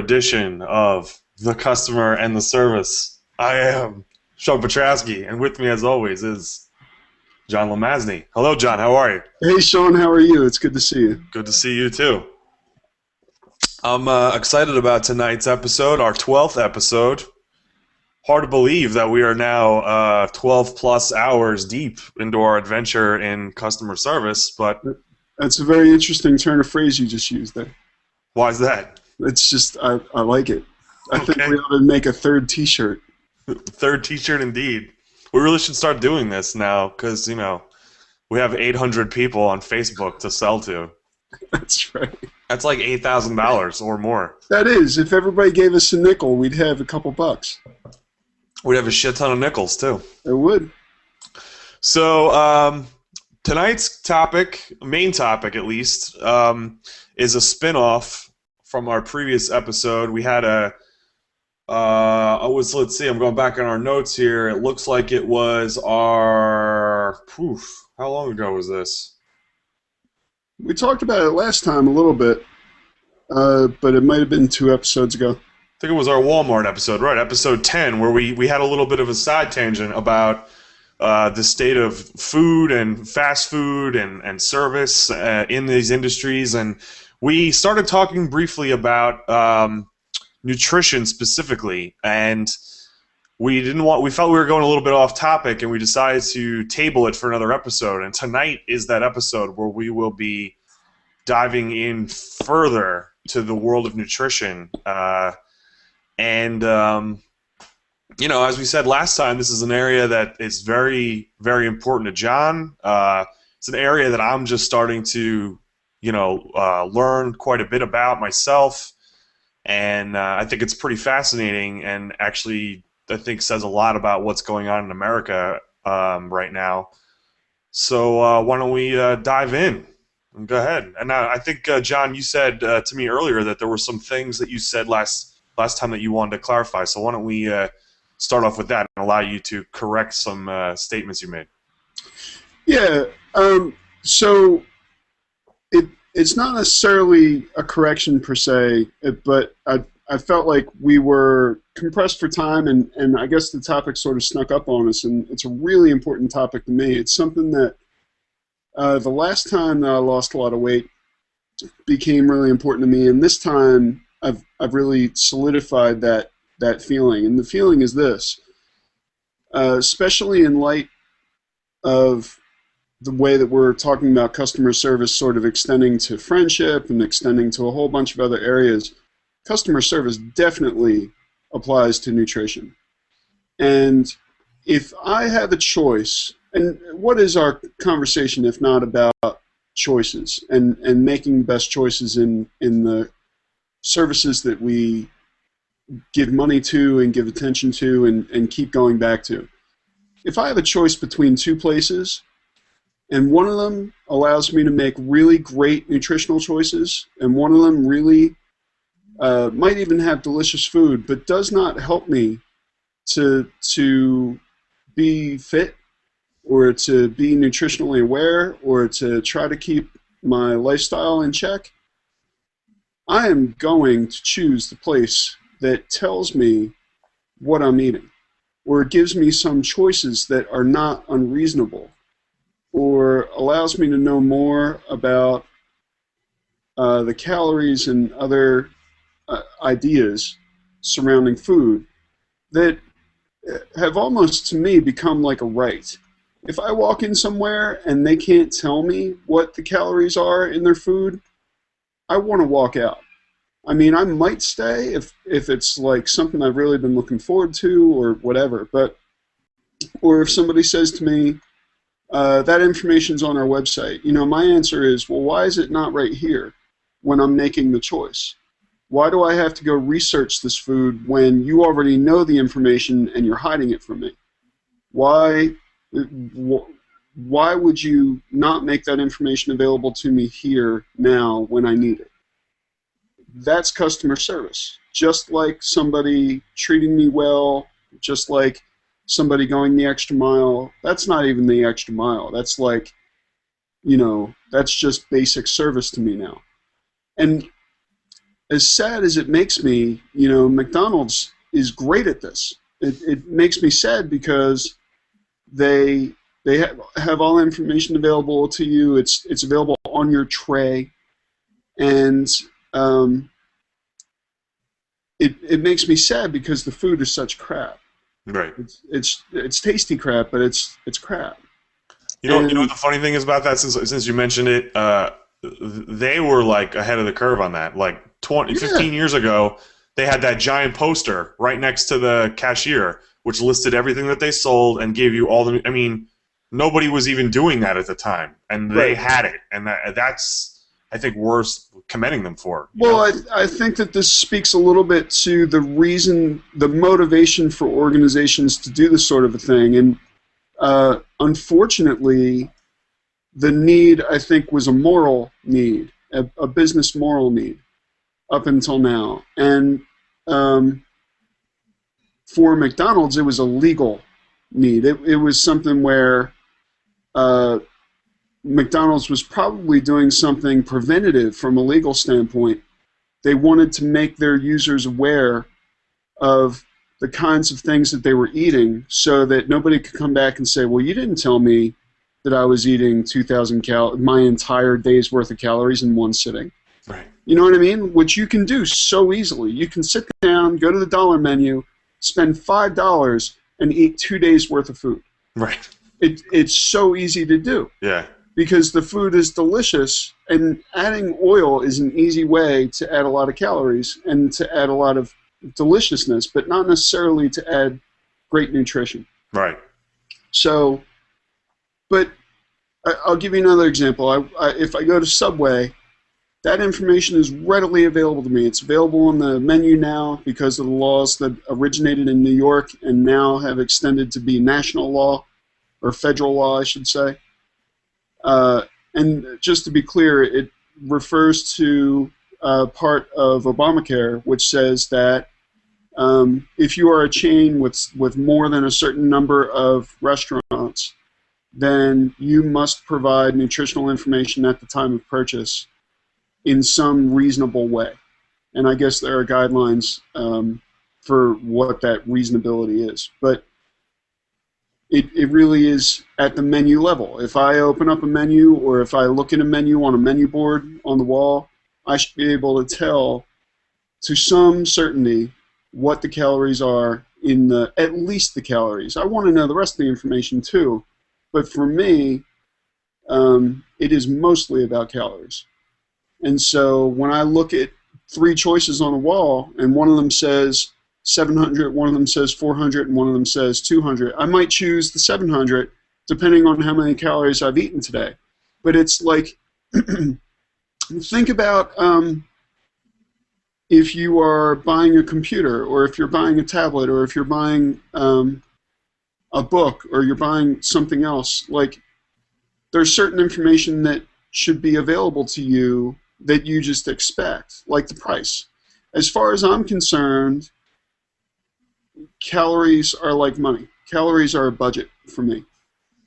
edition of The Customer and the Service. I am Sean Petrowski, and with me, as always, is John Lemazny. Hello, John. How are you? Hey, Sean. How are you? It's good to see you. Good to see you, too. I'm excited about tonight's episode, our 12th episode. Hard to believe that we are now 12 plus hours deep into our adventure in customer service, but That's a very interesting turn of phrase you just used there. why is that? It's just, I like it. I think Okay. we ought to make a third t-shirt. Third t-shirt indeed. We really should start doing this now because, we have 800 people on Facebook to sell to. That's right. That's like $8,000 or more. That is, if everybody gave us a nickel, we'd have a couple bucks. We'd have a shit ton of nickels, too. It would. So tonight's topic, main topic at least, is a spin-off from our previous episode. We had let's see, I'm going back on our notes here. It looks like it was how long ago was this? We talked about it last time a little bit, but it might have been 2 episodes ago. I think it was our Walmart episode, right? Episode 10, where we had a little bit of a side tangent about the state of food and fast food and service in these industries, and we started talking briefly about nutrition specifically, and we felt we were going a little bit off topic, and we decided to table it for another episode. And tonight is that episode where we will be diving in further to the world of nutrition. As we said last time, this is an area that is very, very important to John. It's an area that I'm just starting to, learn quite a bit about myself. And I think it's pretty fascinating, and actually I think says a lot about what's going on in America right now. So why don't we dive in? Go ahead. And I think, John, you said to me earlier that there were some things that you said last time that you wanted to clarify. So why don't we start off with that and allow you to correct some statements you made? Yeah. So it's not necessarily a correction per se, but I felt like we were compressed for time, and I guess the topic sort of snuck up on us, and it's a really important topic to me. It's something that the last time that I lost a lot of weight became really important to me, and this time I've really solidified that feeling. And the feeling is this, especially in light of the way that we're talking about customer service sort of extending to friendship and extending to a whole bunch of other areas, customer service definitely applies to nutrition. And if I have a choice, and what is our conversation if not about choices and making the best choices in the services that we give money to and give attention to and keep going back to. If I have a choice between 2 places, and one of them allows me to make really great nutritional choices, and one of them really might even have delicious food, but does not help me to be fit or to be nutritionally aware or to try to keep my lifestyle in check, I am going to choose the place that tells me what I'm eating, or gives me some choices that are not unreasonable, or allows me to know more about the calories and other ideas surrounding food that have almost, to me, become like a right. If I walk in somewhere and they can't tell me what the calories are in their food, I want to walk out. I mean, I might stay if it's like something I've really been looking forward to or whatever, or if somebody says to me, that information's on our website, my answer is, well, why is it not right here when I'm making the choice? Why do I have to go research this food when you already know the information and you're hiding it from me? Why would you not make that information available to me here now when I need it? That's customer service. Just like somebody treating me well, just like somebody going the extra mile. That's not even the extra mile. That's like, that's just basic service to me now. And as sad as it makes me, McDonald's is great at this. It makes me sad because they have all the information available to you. It's available on your tray, and um, it makes me sad because the food is such crap. Right. It's tasty crap, but it's crap. You know what And the funny thing is about that, since you mentioned it, they were like ahead of the curve on that. Like 20, yeah, 15 years ago, they had that giant poster right next to the cashier, which listed everything that they sold and gave you all the. I mean, nobody was even doing that at the time, and they right. had it, and that's I think worth commending them for. You Well, know? I think that this speaks a little bit to the motivation for organizations to do this sort of a thing. And unfortunately, the need, I think, was a moral need, a business moral need up until now. And um, for McDonald's, it was a legal need. It was something where uh, McDonald's was probably doing something preventative from a legal standpoint. They wanted to make their users aware of the kinds of things that they were eating so that nobody could come back and say, well, you didn't tell me that I was eating 2,000 my entire day's worth of calories in one sitting. Right. You know what I mean? Which you can do so easily. You can sit down, go to the dollar menu, spend $5 and eat 2 days worth of food. Right. It's so easy to do Yeah. because the food is delicious, and adding oil is an easy way to add a lot of calories and to add a lot of deliciousness, but not necessarily to add great nutrition. Right. So, but I'll give you another example. If I go to Subway, that information is readily available to me. It's available on the menu now because of the laws that originated in New York and now have extended to be national law, or federal law, I should say. And just to be clear, it refers to part of Obamacare, which says that if you are a chain with more than a certain number of restaurants, then you must provide nutritional information at the time of purchase in some reasonable way. And I guess there are guidelines for what that reasonability is. But it really is at the menu level. If I open up a menu or if I look at a menu on a menu board on the wall, I should be able to tell to some certainty what the calories are at least the calories. I want to know the rest of the information too. But for me, it is mostly about calories. And so when I look at 3 choices on a wall and one of them says 700, one of them says 400, and one of them says 200, I might choose the 700 depending on how many calories I've eaten today. But it's like, think about if you are buying a computer, or if you're buying a tablet, or if you're buying a book, or you're buying something else. Like, there's certain information that should be available to you that you just expect, like the price. As far as I'm concerned, calories are like money. Calories are a budget for me.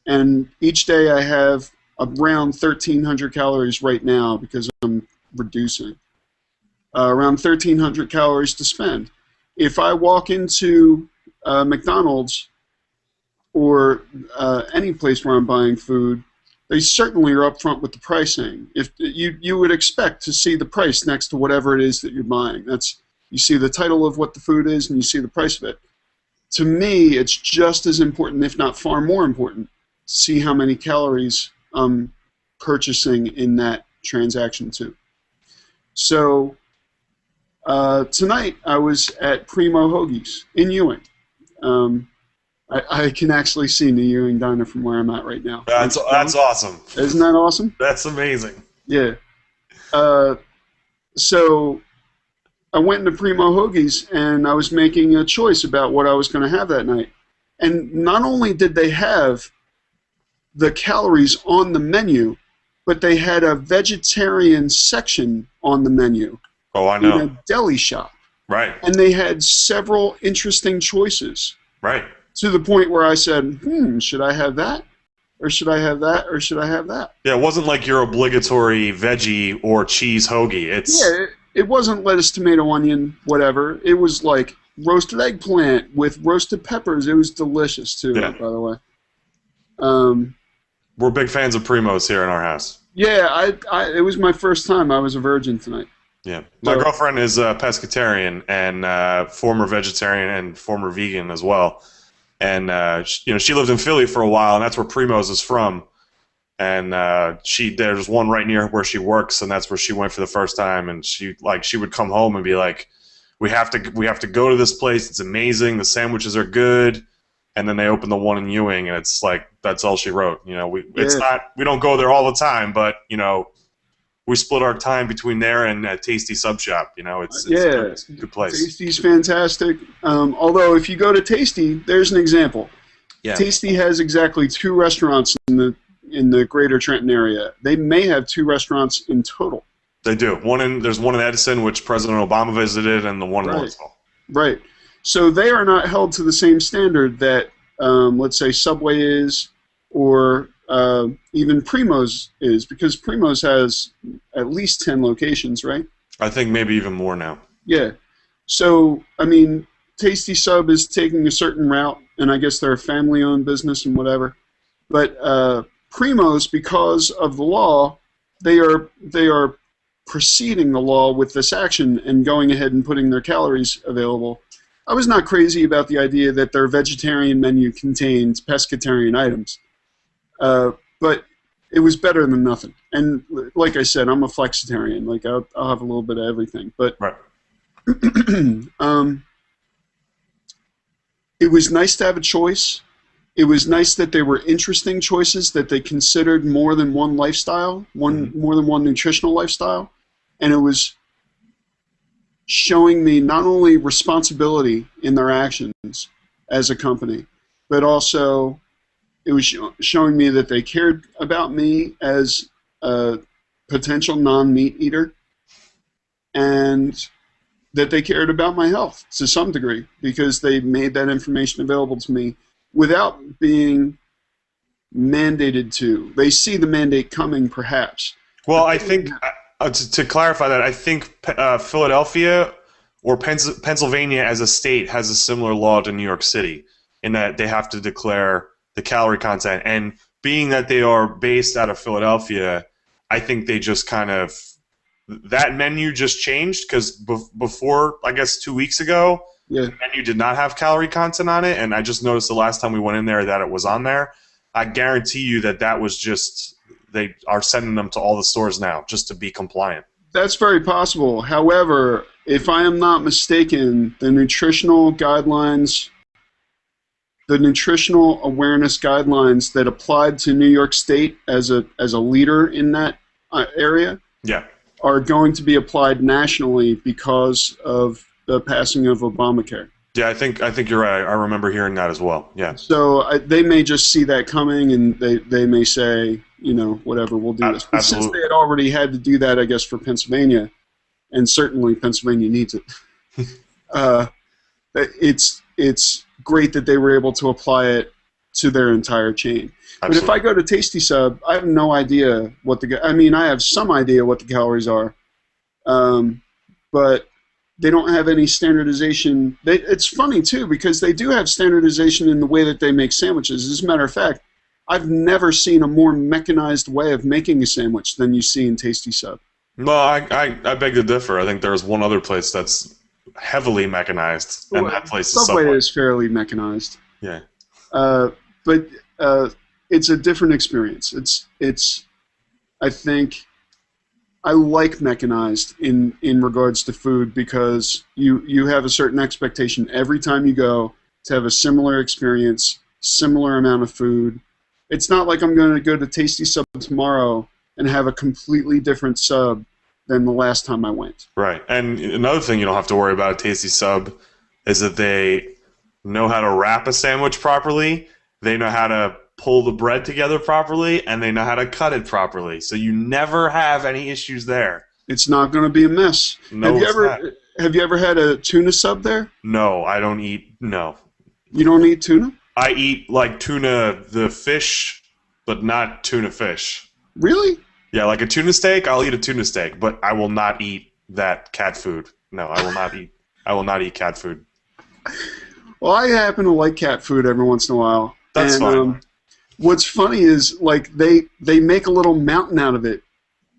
And each day I have around 1,300 calories right now because I'm reducing. Around 1,300 calories to spend. If I walk into McDonald's or any place where I'm buying food, they certainly are upfront with the pricing. If you would expect to see the price next to whatever it is that you're buying. You see the title of what the food is and you see the price of it. To me, it's just as important, if not far more important, to see how many calories I'm purchasing in that transaction too. So tonight I was at Primo Hoagies in Ewing. I can actually see New Ewing Diner from where I'm at right now. That's awesome. Isn't that awesome? That's amazing. Yeah. So I went into Primo Hoagies and I was making a choice about what I was going to have that night. And not only did they have the calories on the menu, but they had a vegetarian section on the menu. Oh, I know. In a deli shop. Right. And they had several interesting choices. Right. To the point where I said, should I have that? Or should I have that? Or should I have that? Yeah, it wasn't like your obligatory veggie or cheese hoagie. it wasn't lettuce, tomato, onion, whatever. It was like roasted eggplant with roasted peppers. It was delicious too, Yeah, by the way. Um, we're big fans of Primos here in our house. yeah, it was my first time. I was a virgin tonight. Yeah, my So, girlfriend is a pescatarian and former vegetarian and former vegan as well. And she lived in Philly for a while, and that's where Primos is from. And there's one right near where she works, and that's where she went for the first time. And she would come home and be like, we have to go to this place. It's amazing. The sandwiches are good. And then they opened the one in Ewing, and it's like that's all she wrote. yeah, We don't go there all the time, but we split our time between there and Tasty Sub Shop. yeah. It's a good place. Tasty's fantastic. Although, if you go to Tasty, there's an example. Yeah, Tasty has exactly 2 restaurants in the greater Trenton area. They may have 2 restaurants in total. they do. There's one in Edison, which President Obama visited, and the one in Right. Lawrenceville. Right. So they are not held to the same standard that, let's say, Subway is, or even Primo's is, because Primo's has at least 10 locations, right? I think maybe even more now. Yeah. So, I mean, Tasty Sub is taking a certain route, and I guess they're a family-owned business and whatever. But Primo's, because of the law, they are preceding the law with this action and going ahead and putting their calories available. I was not crazy about the idea that their vegetarian menu contained pescatarian items, but it was better than nothing. And like I said, I'm a flexitarian. Like I'll have a little bit of everything. But Right. it was nice to have a choice. It was nice that they were interesting choices, that they considered more than one lifestyle, more than one nutritional lifestyle, and it was showing me not only responsibility in their actions as a company, but also it was showing me that they cared about me as a potential non-meat eater, and that they cared about my health to some degree, because they made that information available to me without being mandated to. They see the mandate coming, perhaps. Well, I think to clarify that, I think Philadelphia or Pennsylvania as a state has a similar law to New York City in that they have to declare the calorie content. And being that they are based out of Philadelphia, I think they just kind of that menu just changed because before, I guess 2 weeks ago, Yeah. the menu did not have calorie content on it, and I just noticed the last time we went in there that it was on there. I guarantee you that was just they are sending them to all the stores now just to be compliant. That's very possible. However, if I am not mistaken, the nutritional guidelines, the nutritional awareness guidelines that applied to New York State as a leader in that area Yeah. are going to be applied nationally because of the passing of Obamacare. Yeah, I think you're right. I remember hearing that as well. Yeah. So they may just see that coming, and they may say, whatever, we'll do this. But since Absolutely. they had already had to do that, I guess, for Pennsylvania, and certainly Pennsylvania needs it, it's great that they were able to apply it to their entire chain. But if I go to Tasty Sub, I have no idea what I have some idea what the calories are, but they don't have any standardization. It's funny, too, because they do have standardization in the way that they make sandwiches. As a matter of fact, I've never seen a more mechanized way of making a sandwich than you see in Tasty Sub. Well, I beg to differ. I think there's one other place that's heavily mechanized, and that place is Subway Subway. is fairly mechanized. Yeah. But it's a different experience. I think I like mechanized in regards to food because you have a certain expectation every time you go to have a similar experience, similar amount of food. It's not like I'm going to go to Tasty Sub tomorrow and have a completely different sub than the last time I went. Right. And another thing you don't have to worry about at Tasty Sub is that they know how to wrap a sandwich properly. They know how to pull the bread together properly, and they know how to cut it properly. So you never have any issues there. It's not going to be a mess. No, Have you ever had a tuna sub there? No, I don't eat. No. You don't eat tuna? I eat like tuna, the fish, but not tuna fish. Really? Yeah, like a tuna steak, I'll eat a tuna steak, but I will not eat that cat food. No, I will not eat. I will not eat cat food. Well, I happen to like cat food every once in a while, That's and fine. what's funny is like they make a little mountain out of it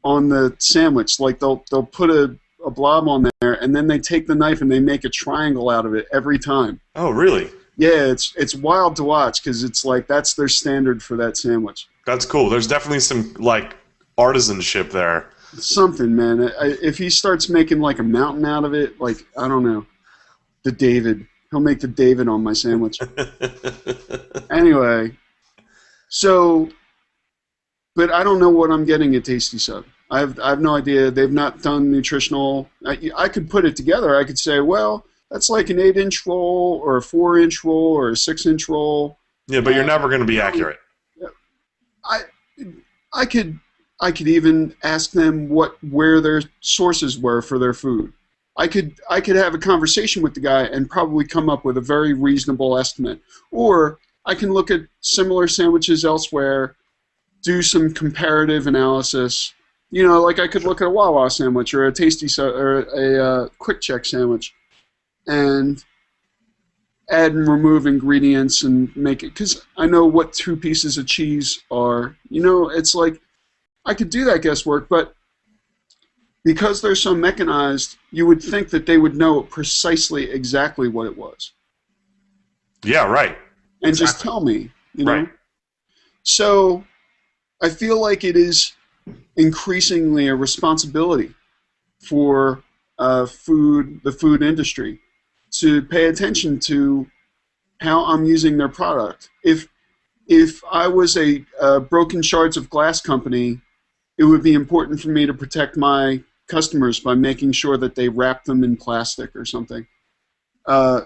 on the sandwich. Like they'll put a blob on there, and then they take the knife and they make a triangle out of it every time. Oh, really? Yeah, it's wild to watch because it's like that's their standard for that sandwich. That's cool. There's definitely some like artisanship there. Something, man. If he starts making like a mountain out of it, like I don't know, the David. He'll make the David on my sandwich. Anyway, so, but I don't know what I'm getting at Tasty Sub. I have no idea. They've not done nutritional. I could put it together. I could say, well, that's like an 8-inch roll or a 4-inch roll or a 6-inch roll. Yeah, but you're never going to be accurate. I I could I could even ask them where their sources were for their food. I could have a conversation with the guy and probably come up with a very reasonable estimate. Or I can look at similar sandwiches elsewhere, do some comparative analysis. You know, like I could look at a Wawa sandwich or a or a Quick Check sandwich, and add and remove ingredients and make it, because I know what 2 pieces of cheese are. You know, it's like I could do that guesswork, but because they're so mechanized, you would think that they would know precisely exactly what it was Yeah, right. and just Exactly. tell me, you know? Right. So I feel like it is increasingly a responsibility for the food industry to pay attention to how I'm using their product. If I was a broken shards of glass company, it would be important for me to protect my customers by making sure that they wrap them in plastic or something. Uh,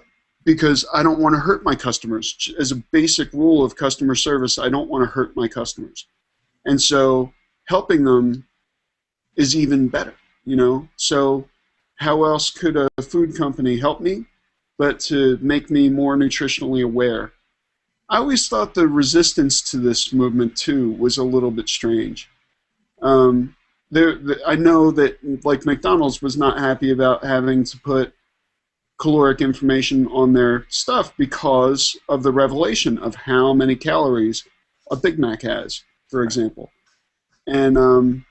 because I don't want to hurt my customers. As a basic rule of customer service, I don't want to hurt my customers. And so helping them is even better, you know? So how else could a food company help me but to make me more nutritionally aware? I always thought the resistance to this movement too was a little bit strange. Um, I know that like McDonald's was not happy about having to put caloric information on their stuff because of the revelation of how many calories a Big Mac has, for example. And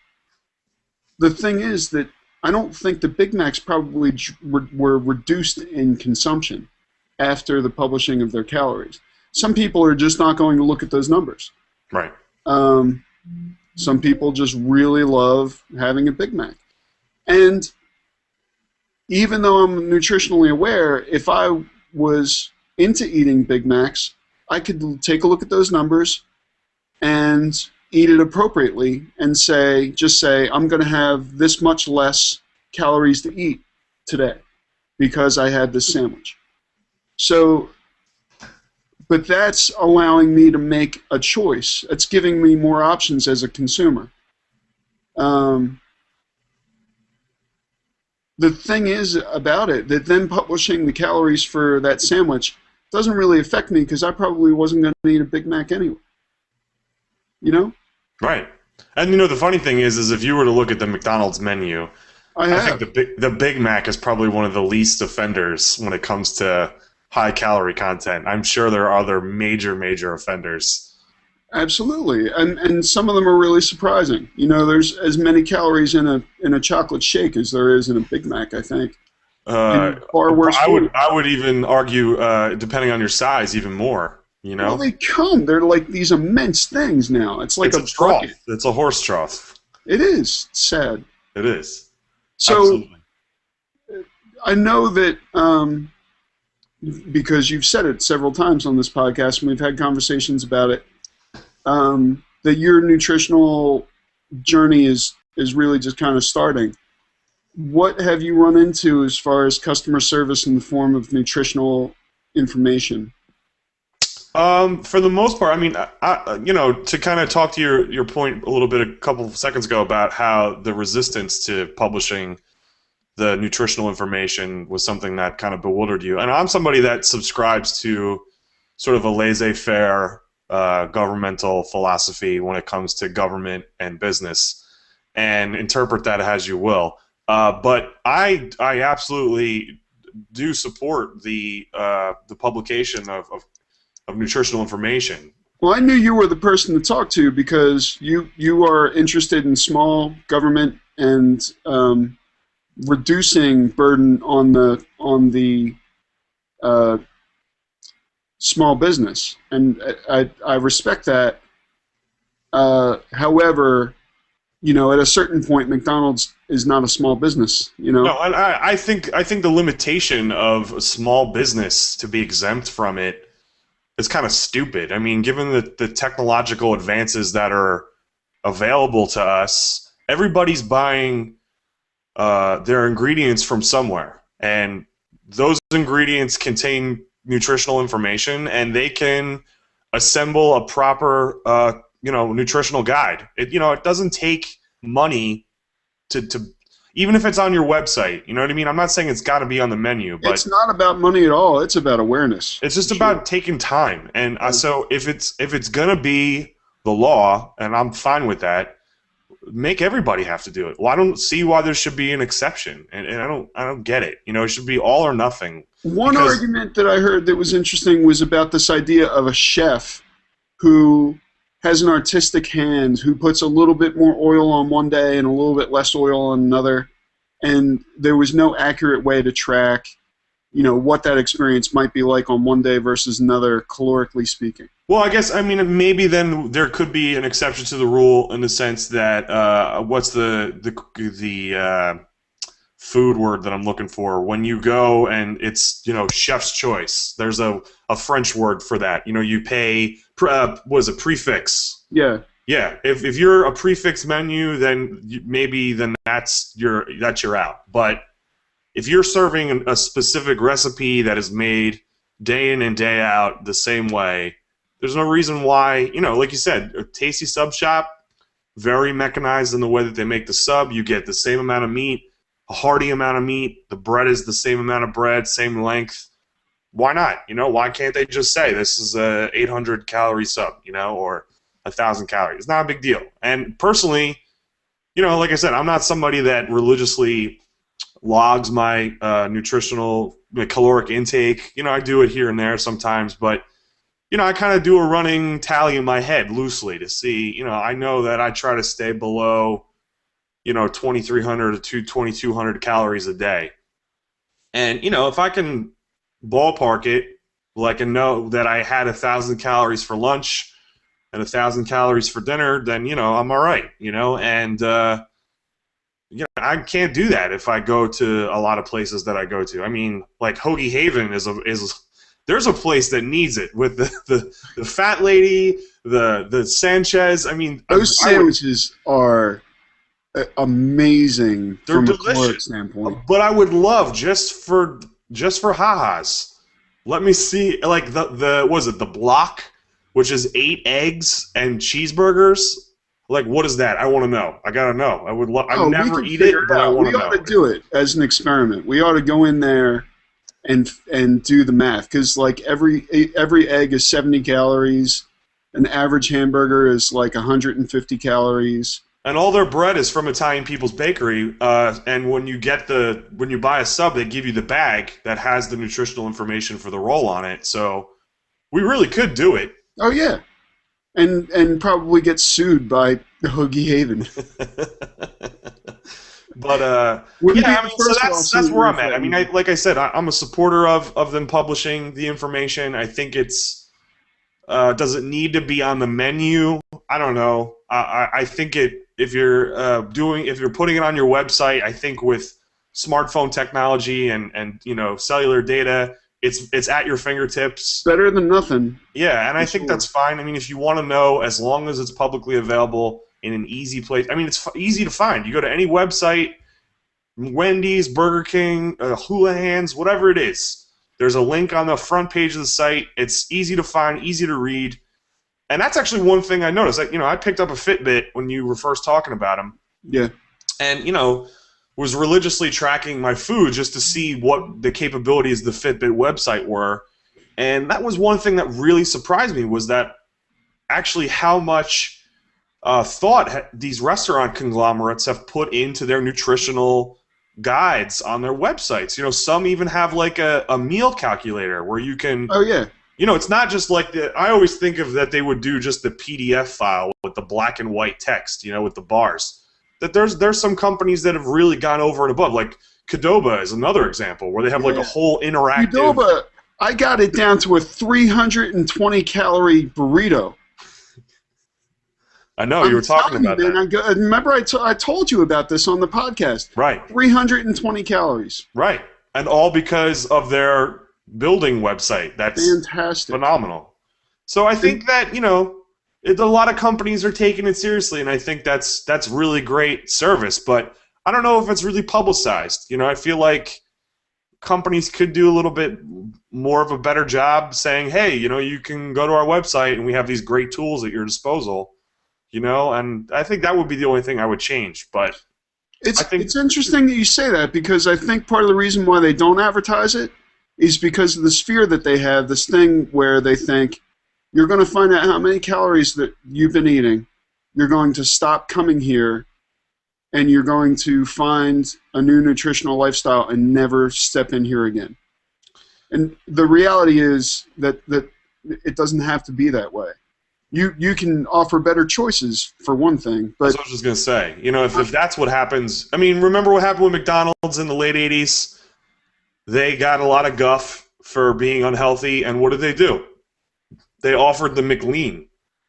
the thing is that I don't think the Big Macs probably were reduced in consumption after the publishing of their calories. Some people are just not going to look at those numbers. Right. Um, some people just really love having a Big Mac. And even though I'm nutritionally aware, if I was into eating Big Macs, I could take a look at those numbers and eat it appropriately and just say, I'm going to have this much less calories to eat today because I had this sandwich. So, but that's allowing me to make a choice. It's giving me more options as a consumer. The thing is about it that then publishing the calories for that sandwich doesn't really affect me because I probably wasn't going to eat a Big Mac anyway. You know? Right. And you know the funny thing is if you were to look at the McDonald's menu, I I think have. the Big Mac is probably one of the least offenders when it comes to high calorie content. I'm sure there are other major offenders. Absolutely. And some of them are really surprising. You know, there's as many calories in a chocolate shake as there is in a Big Mac, I think. Uh, And far worse food. I would even argue, depending on your size, even more. You Well, know, they come. They're like these immense things now. It's like it's a a trough. bucket. It's a horse trough. It is sad. It is. So Absolutely. I know that because you've said it several times on this podcast, and we've had conversations about it, that your nutritional journey is really just kind of starting. What have you run into as far as customer service in the form of nutritional information? For the most part, I mean, you know, to kind of talk to your point a little bit a couple of seconds ago about how the resistance to publishing the nutritional information was something that kind of bewildered you. And I'm somebody that subscribes to sort of a laissez-faire governmental philosophy when it comes to government and business, and interpret that as you will. But I absolutely do support the publication of nutritional information. Well, I knew you were the person to talk to because you are interested in small government and reducing burden on the uh, small business, and I respect that. However, at a certain point, McDonald's is not a small business. No, and I think the limitation of a small business to be exempt from it is kind of stupid. I mean, given the technological advances that are available to us, everybody's buying their ingredients from somewhere, and those ingredients contain nutritional information, and they can assemble a proper, nutritional guide. It doesn't take money to even if it's on your website. You know what I mean? I'm not saying it's got to be on the menu, but It's not about money at all. It's about awareness. it's just For sure. about taking time. And so if it's gonna be the law, and I'm fine with that, make everybody have to do it. Well, I don't see why there should be an exception, and I don't get it. It should be all or nothing. One Because argument that I heard that was interesting was about this idea of a chef who has an artistic hand, who puts a little bit more oil on one day and a little bit less oil on another, and there was no accurate way to track, what that experience might be like on one day versus another, calorically speaking. well, I mean maybe then there could be an exception to the rule in the sense that what's the food word that I'm looking for when you go and it's chef's choice. There's a French word for that. You pay what is it, prefix? Yeah. Yeah, if you're a prefix menu, then maybe that's you're out. But if you're serving a specific recipe that is made day in and day out the same way, there's no reason why, like you said, a tasty sub shop, very mechanized in the way that they make the sub. You get the same amount of meat, a hearty amount of meat. The bread is the same amount of bread, same length. Why not? Why can't they just say this is a 800 calorie sub, or 1,000 calories? It's not a big deal. And personally, like I said, I'm not somebody that religiously logs my nutritional caloric intake. I do it here and there sometimes, but I kind of do a running tally in my head loosely to see. I know that I try to stay below 2,300 to 2,200 calories a day, and if I can ballpark it, like, and know that I had 1,000 calories for lunch and 1,000 calories for dinner, then I'm all right. And I can't do that if I go to a lot of places that I go to. I mean, like Hoagie Haven is there's a place that needs it with the fat lady, the Sanchez. I mean, Those sandwiches are amazing they're from a caloric delicious. standpoint. But I would love just for ha-has. Let me see, like the was it the block, which is 8 eggs and cheeseburgers. Like, what is that? I want to know. I gotta know. I would love. I Oh, we never can eat it, figure but I out. want We to ought know. to do it as an experiment. We ought to go in there and do the math, because like every egg is 70 calories. An average hamburger is like 150 calories. And all their bread is from Italian People's Bakery. And when you buy a sub, they give you the bag that has the nutritional information for the roll on it. So we really could do it. Oh yeah, and probably get sued by Hoagie Haven. But Wouldn't be yeah, I the mean, so first that's lawsuit where we've I'm at. I had. mean, like I said, I'm a supporter of them publishing the information. I think it's does it need to be on the menu? I don't know. I think if you're putting it on your website, I think with smartphone technology and cellular data, it's at your fingertips. Better than nothing. Yeah, and I For think sure. that's fine. I mean, if you want to know, as long as it's publicly available in an easy place. I mean, it's easy to find. You go to any website, Wendy's, Burger King, Hula Hands, whatever it is. There's a link on the front page of the site. It's easy to find, easy to read. And that's actually one thing I noticed. Like, I picked up a Fitbit when you were first talking about them, Yeah. and was religiously tracking my food just to see what the capabilities of the Fitbit website were. And that was one thing that really surprised me, was that actually how much thought these restaurant conglomerates have put into their nutritional guides on their websites. Some even have like a meal calculator where you can, Oh yeah. it's not just like I always think of that they would do just the PDF file with the black and white text, with the bars. That there's some companies that have really gone over and above. Like Qdoba is another example where they have like a whole interactive. Qdoba, I got it down to a 320 calorie burrito. I know you were talking about that. Remember, I told you about this on the podcast. Right. 320 calories. Right, and all because of their building website. That's fantastic, phenomenal. So I think that a lot of companies are taking it seriously, and I think that's really great service. But I don't know if it's really publicized. I feel like companies could do a little bit more of a better job saying, hey, you can go to our website and we have these great tools at your disposal. And I think that would be the only thing I would change. But it's interesting that you say that, because I think part of the reason why they don't advertise it is because of the sphere that they have, this thing where they think you're going to find out how many calories that you've been eating, you're going to stop coming here, and you're going to find a new nutritional lifestyle and never step in here again. And the reality is that it doesn't have to be that way. You can offer better choices, for one thing. But that's what I was just going to say. If that's what happens, I mean, remember what happened with McDonald's in the late 80s? They got a lot of guff for being unhealthy, and what did they do? They offered the McLean.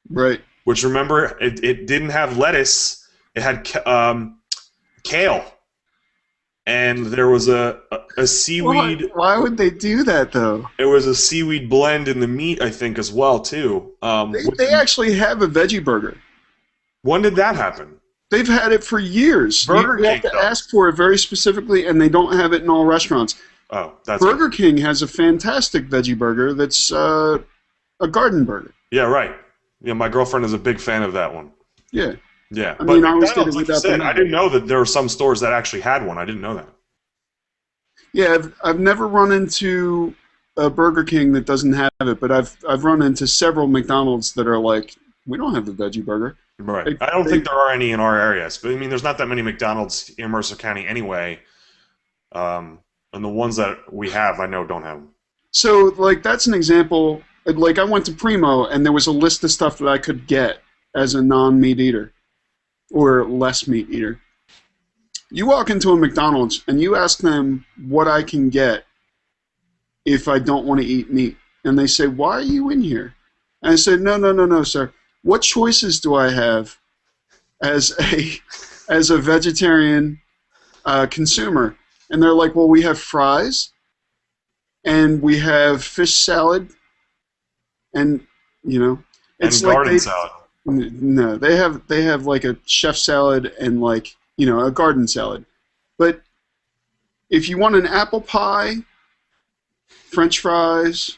Right. Which, remember, it didn't have lettuce. It had kale. And there was a seaweed. Why would they do that, though? It was a seaweed blend in the meat, I think, as well, too. They actually have a veggie burger. When did that happen? They've had it for years. Burger You have to ask for it very specifically, and they don't have it in all restaurants. Oh, that's Burger King has a fantastic veggie burger that's a garden burger. Yeah, right. Yeah, my girlfriend is a big fan of that one. Yeah. Yeah, I mean, I always McDonald's, like you said, I didn't know that there were some stores that actually had one. I didn't know that. Yeah, I've never run into a Burger King that doesn't have it, but I've run into several McDonald's that are like, we don't have the veggie burger. Right. I don't think there are any in our areas, but I mean, there's not that many McDonald's in Mercer County anyway. And the ones that we have, I know, don't have them. So, like, that's an example. Like, I went to Primo, and there was a list of stuff that I could get as a non-meat eater. Or less meat eater. You walk into a McDonald's and you ask them what I can get if I don't want to eat meat. And they say, why are you in here? And I said, no, sir. What choices do I have as a vegetarian consumer? And they're like, well, we have fries and we have fish salad and, it's and like garden salad. No, they have like a chef salad and like, a garden salad. But if you want an apple pie, French fries,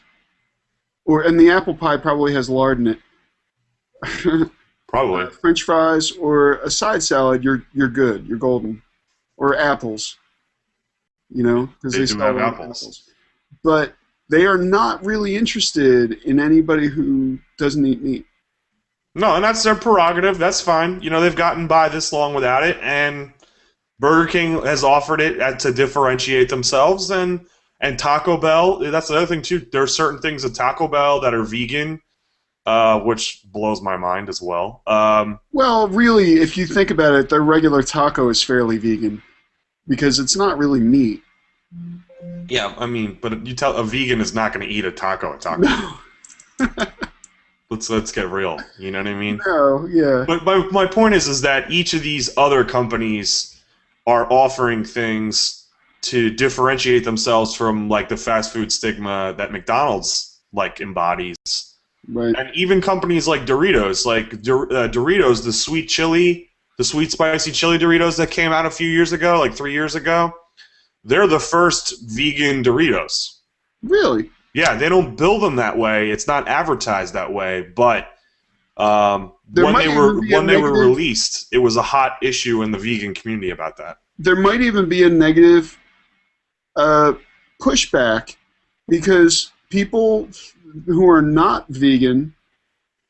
and the apple pie probably has lard in it. Probably. French fries or a side salad, you're good. You're golden. Or apples. Because they do have apples. But they are not really interested in anybody who doesn't eat meat. No, and that's their prerogative. That's fine. They've gotten by this long without it, and Burger King has offered it to differentiate themselves, and Taco Bell. That's the other thing too. There are certain things at Taco Bell that are vegan, which blows my mind as well. Well, really, if you think about it, their regular taco is fairly vegan because it's not really meat. Yeah, I mean, but you tell a vegan is not going to eat a taco at Taco Bell. No. Let's get real. You know what I mean? No, yeah. But my point is that each of these other companies are offering things to differentiate themselves from like the fast food stigma that McDonald's like embodies. Right. And even companies like Doritos, Doritos, the sweet spicy chili Doritos that came out a few years ago, like 3 years ago, they're the first vegan Doritos. Really? Yeah, they don't build them that way. It's not advertised that way, but when they were released, it was a hot issue in the vegan community about that. There might even be a negative pushback because people who are not vegan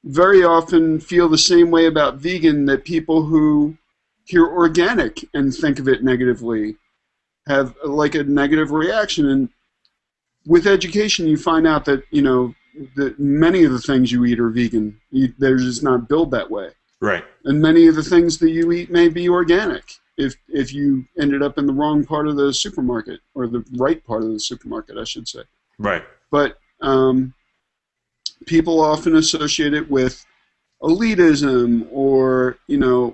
very often feel the same way about vegan that people who hear organic and think of it negatively. have like a negative reaction. And with education, you find out that that many of the things you eat are vegan. They're just not built that way, Right. and many of the things that you eat may be organic. If you ended up in the wrong part of the supermarket, or the right part of the supermarket, I should say. Right. But people often associate it with elitism or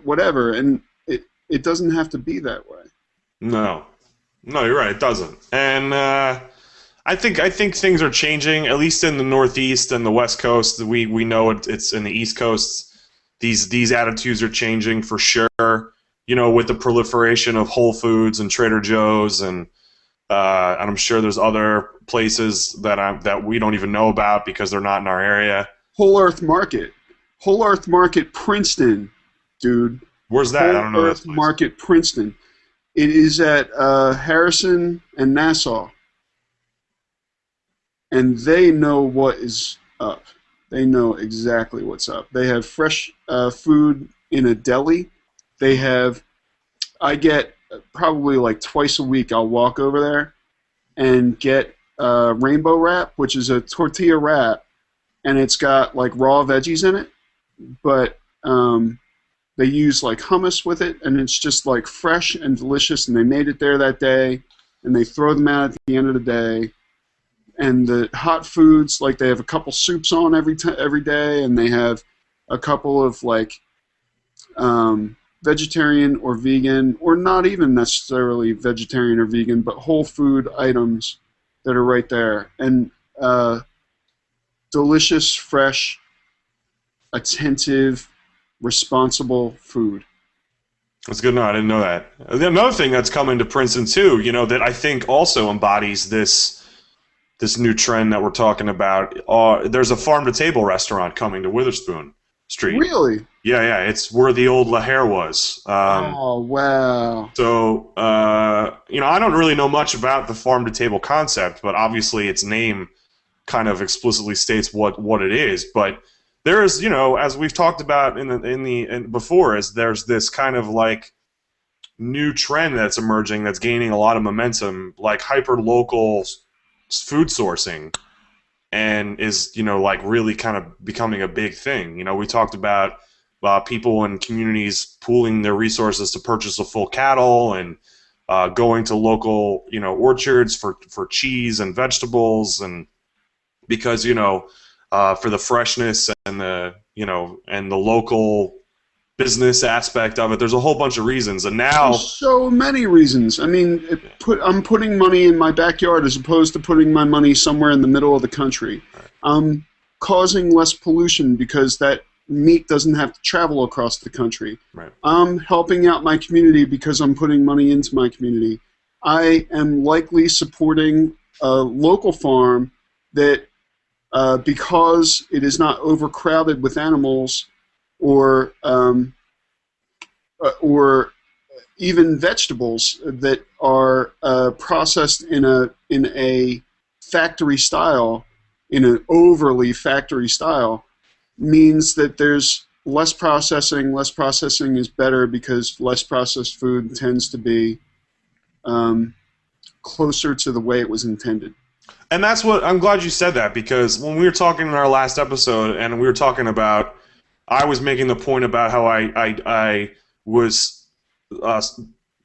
whatever, and it doesn't have to be that way. No. No, you're right. It doesn't. And I think things are changing, at least in the Northeast and the West Coast. We know it's in the East Coast. These attitudes are changing for sure. With the proliferation of Whole Foods and Trader Joe's, and I'm sure there's other places that we don't even know about because they're not in our area. Whole Earth Market, Whole Earth Market, Princeton, dude. Where's that? I Whole don't know this Earth place. Market, Princeton. It is at Harrison and Nassau, and they know what is up. They know exactly what's up. They have fresh food in a deli. They have. I get probably like twice a week. I'll walk over there and get rainbow wrap, which is a tortilla wrap, and it's got like raw veggies in it, but they use like hummus with it, and it's just like fresh and delicious. And they made it there that day, and they throw them out at the end of the day. And the hot foods, like they have a couple soups on every day, and they have a couple of like vegetarian or vegan, or not even necessarily vegetarian or vegan, but whole food items that are right there, and delicious, fresh, attentive, responsible food. That's good. No, I didn't know that. Another thing that's coming to Princeton too, that I think also embodies this new trend that we're talking about. There's a farm to table restaurant coming to Witherspoon Street. Really? Yeah, yeah. It's where the old La Hare was. Oh, wow. So, I don't really know much about the farm to table concept, but obviously its name kind of explicitly states what it is. But there's, as we've talked about before, is there's this kind of like new trend that's emerging that's gaining a lot of momentum, like hyper local food sourcing, and is like really kind of becoming a big thing. We talked about people in communities pooling their resources to purchase a full cattle, and going to local orchards for cheese and vegetables, and because for the freshness and the local business aspect of it. There's a whole bunch of reasons, and now There's so many reasons. I mean, I'm putting money in my backyard as opposed to putting my money somewhere in the middle of the country. I'm causing less pollution because that meat doesn't have to travel across the country. right. I'm helping out my community because I'm putting money into my community. I am likely supporting a local farm that, because it is not overcrowded with animals, or even vegetables that are processed in a factory style, in an overly factory style, means that there's less processing. Less processing is better because less processed food tends to be closer to the way it was intended. And that's what I'm glad you said that, because when we were talking in our last episode, and we were talking about, I was making the point about how I was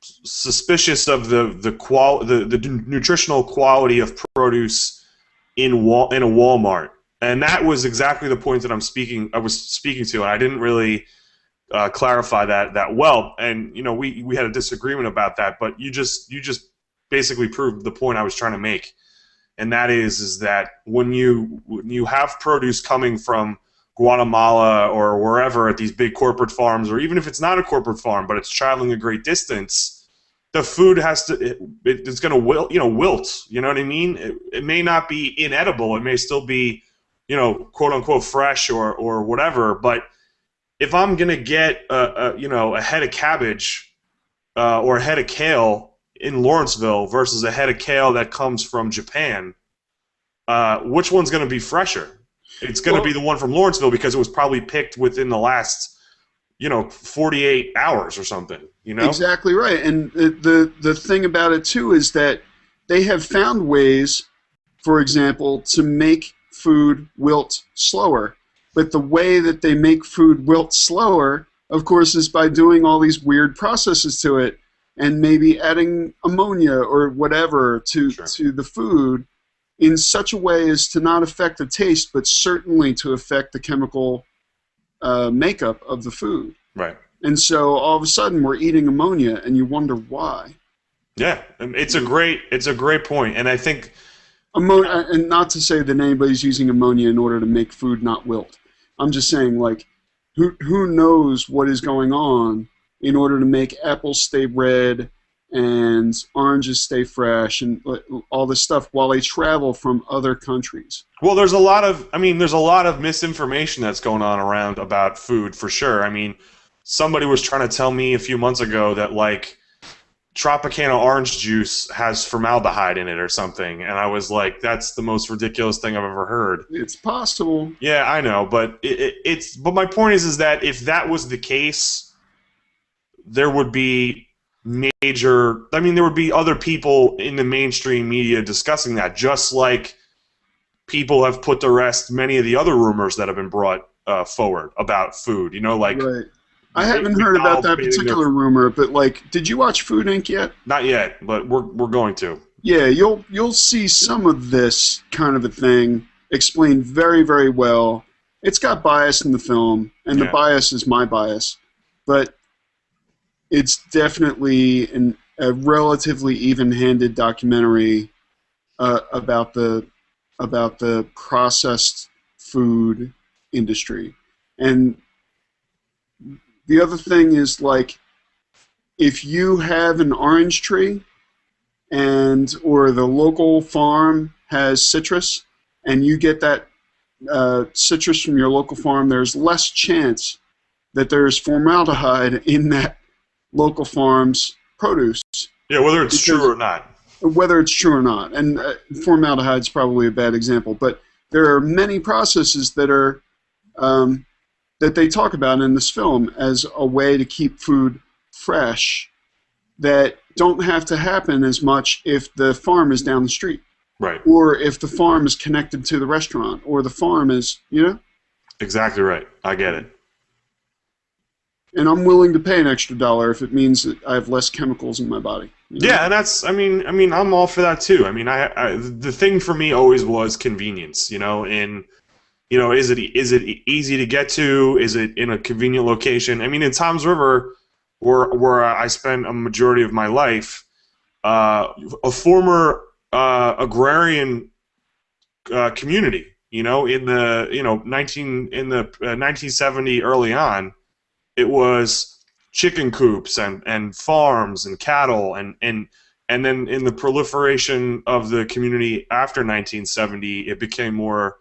suspicious of the nutritional quality of produce in a Walmart, and that was exactly the point that I was speaking to, and I didn't really clarify that well, and we had a disagreement about that, but you just basically proved the point I was trying to make, and that is that when you have produce coming from Guatemala or wherever at these big corporate farms, or even if it's not a corporate farm but it's traveling a great distance, the food it's going to wilt. You know what I mean? It may not be inedible. It may still be, quote unquote fresh or whatever. But if I'm going to get a head of cabbage or a head of kale in Lawrenceville versus a head of kale that comes from Japan, which one's going to be fresher? It's going to be the one from Lawrenceville because it was probably picked within the last 48 hours or something, you know? Exactly right. And the thing about it too is that they have found ways, for example, to make food wilt slower. But the way that they make food wilt slower, of course, is by doing all these weird processes to it and maybe adding ammonia or whatever Sure. to the food in such a way as to not affect the taste, but certainly to affect the chemical makeup of the food. Right. And so all of a sudden we're eating ammonia, and you wonder why. Yeah, and it's a great point, and I think Ammonia, and not to say that anybody's using ammonia in order to make food not wilt. I'm just saying, like, who knows what is going on in order to make apples stay red and oranges stay fresh and all this stuff while they travel from other countries. well, there's a lot of misinformation that's going on around about food for sure. I mean, somebody was trying to tell me a few months ago that like Tropicana orange juice has formaldehyde in it or something, and I was like, that's the most ridiculous thing I've ever heard. It's possible. Yeah, I know, but but my point is that if that was the case, there would be there would be other people in the mainstream media discussing that, just like people have put to rest many of the other rumors that have been brought forward about food. Like Right. I haven't heard about McDonald's that banning their particular rumor, but like, did you watch Food Inc. yet? not yet, but we're going to. Yeah, you'll see some of this kind of a thing explained very, very well. It's got bias in the film, and the Yeah. bias is my bias, but it's definitely a relatively even-handed documentary about the processed food industry. And the other thing is, like, if you have an orange tree and or the local farm has citrus and you get that citrus from your local farm, there's less chance that there's formaldehyde in that local farm's produce, Yeah, whether it's because true or not. whether it's true or not. And formaldehyde is probably a bad example, but there are many processes um, that they talk about in this film as a way to keep food fresh that don't have to happen as much if the farm is down the street Right. or if the farm is connected to the restaurant or the farm is, Exactly right. I get it. and I'm willing to pay an extra dollar if it means that I have less chemicals in my body. Yeah, and I'm all for that too. I mean, the thing for me always was convenience, and is it easy to get to? Is it in a convenient location? I mean, in Tom's River, where I spent a majority of my life, a former agrarian community, in the 1970 early on, it was chicken coops and farms and cattle and then in the proliferation of the community after 1970, it became more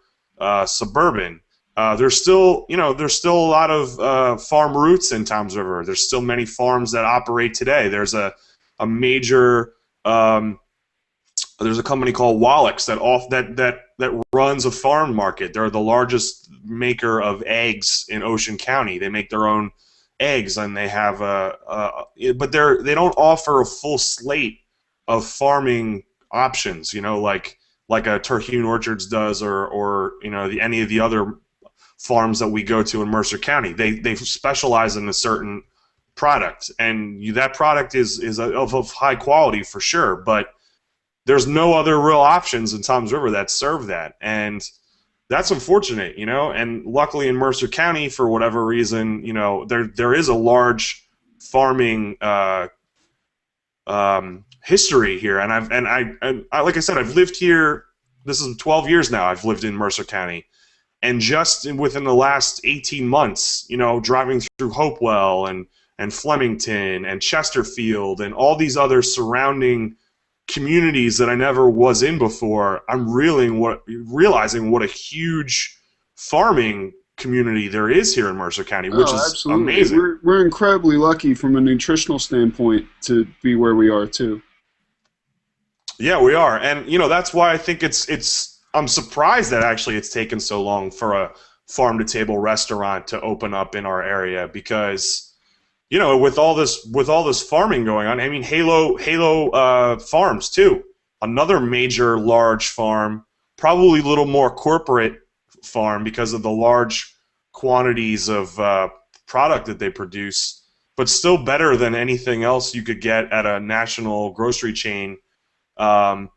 suburban. There's still a lot of farm roots in Tom's River. There's still many farms that operate today. A major there's a company called Wallach's that runs a farm market. They're the largest maker of eggs in Ocean County. They make their own eggs, and they have but they don't offer a full slate of farming options. Like a Terhune Orchards does, or any of the other farms that we go to in Mercer County. They specialize in a certain product, and that product is of high quality for sure, but there's no other real options in Tom's River that serve that, and that's unfortunate, And luckily in Mercer County, for whatever reason, there is a large farming history here, and I like I said, I've lived here. This is 12 years now. I've lived in Mercer County, and just within the last 18 months, driving through Hopewell and Flemington and Chesterfield and all these other surrounding communities that I never was in before, I'm realizing what a huge farming community there is here in Mercer County, which is absolutely amazing. We're incredibly lucky from a nutritional standpoint to be where we are too. Yeah, we are, and that's why I think I'm surprised that actually it's taken so long for farm to table restaurant to open up in our area because with all this farming going on. I mean, Halo Farms too, another major large farm, probably a little more corporate farm because of the large quantities of product that they produce, but still better than anything else you could get at a national grocery chain. Um,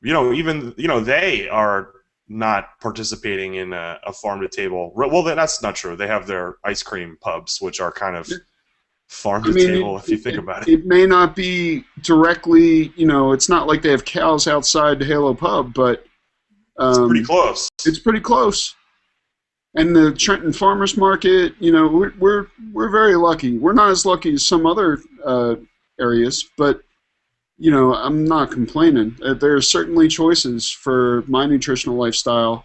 even they are not participating in a farm to table. Well, that's not true. They have their ice cream pubs, which are kind of farm I to mean, table if you think about it. it may not be directly, it's not like they have cows outside the Halo Pub, but It's pretty um, close. it's pretty close. And the Trenton Farmers Market, we're very lucky. We're not as lucky as some other areas, but I'm not complaining. There are certainly choices for my nutritional lifestyle,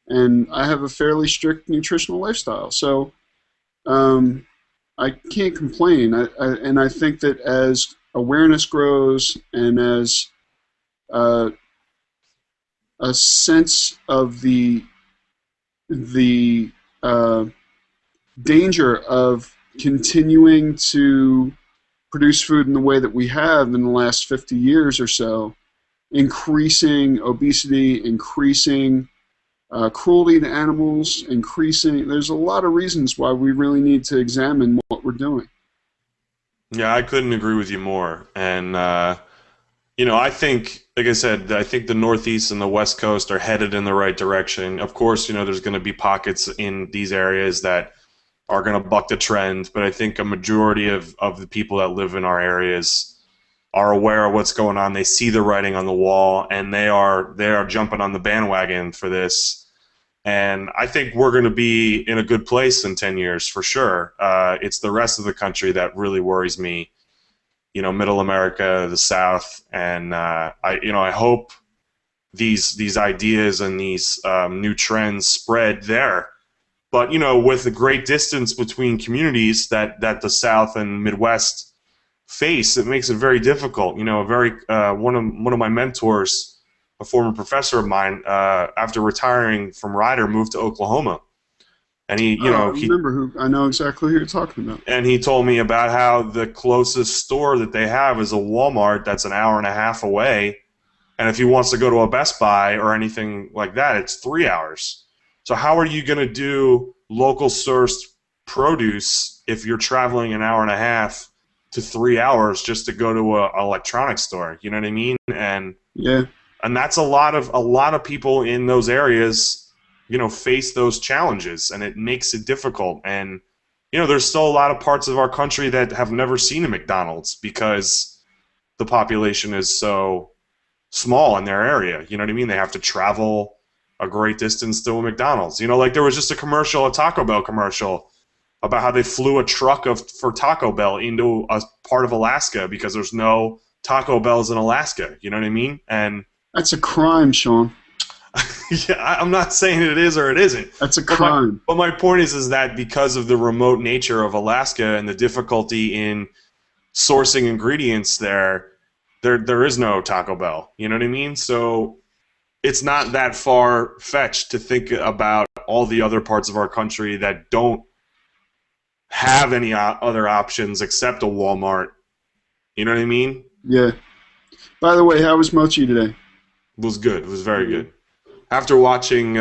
and I have a fairly strict nutritional lifestyle, so um, I can't complain. And I think that as awareness grows and as uh, a sense of the uh, danger of continuing to produce food in the way that we have in the last 50 years or so, increasing obesity, increasing cruelty to animals, increasing. There's a lot of reasons why we really need to examine what we're doing. Yeah, I couldn't agree with you more. And I think, like I said, I think the Northeast and the West Coast are headed in the right direction. Of course, there's going to be pockets in these areas that are going to buck the trend, but I think a majority of the people that live in our areas are aware of what's going on. They see the writing on the wall, and they are jumping on the bandwagon for this. And I think we're going to be in a good place in 10 years for sure. It's the rest of the country that really worries me. Middle America, the South, and I hope these ideas and these new trends spread there. But with the great distance between communities that the South and Midwest face, it makes it very difficult. A very one of my mentors, a former professor of mine, after retiring from Ryder, moved to Oklahoma, and I remember who. I know exactly who you're talking about. and he told me about how the closest store that they have is a Walmart that's an hour and a half away, and if he wants to go to a Best Buy or anything like that, it's 3 hours. So how are you going to do local sourced produce if you're traveling an hour and a half to 3 hours just to go to an electronics store? You know what I mean? And Yeah. that's a lot of people in those areas, face those challenges, and it makes it difficult. And there's still a lot of parts of our country that have never seen a McDonald's because the population is so small in their area. You know what I mean? They have to travel a great distance to a McDonald's. Like there was just a commercial, a Taco Bell commercial, about how they flew a truck for Taco Bell into a part of Alaska because there's no Taco Bells in Alaska. You know what I mean? And That's a crime, Sean. yeah, I'm not saying it is or it isn't. That's a crime. But my point is that because of the remote nature of Alaska and the difficulty in sourcing ingredients there is no Taco Bell. You know what I mean? So it's not that far-fetched to think about all the other parts of our country that don't have any other options except a Walmart. You know what I mean? Yeah. By the way, how was Mochi today? It was good. It was very good. After watching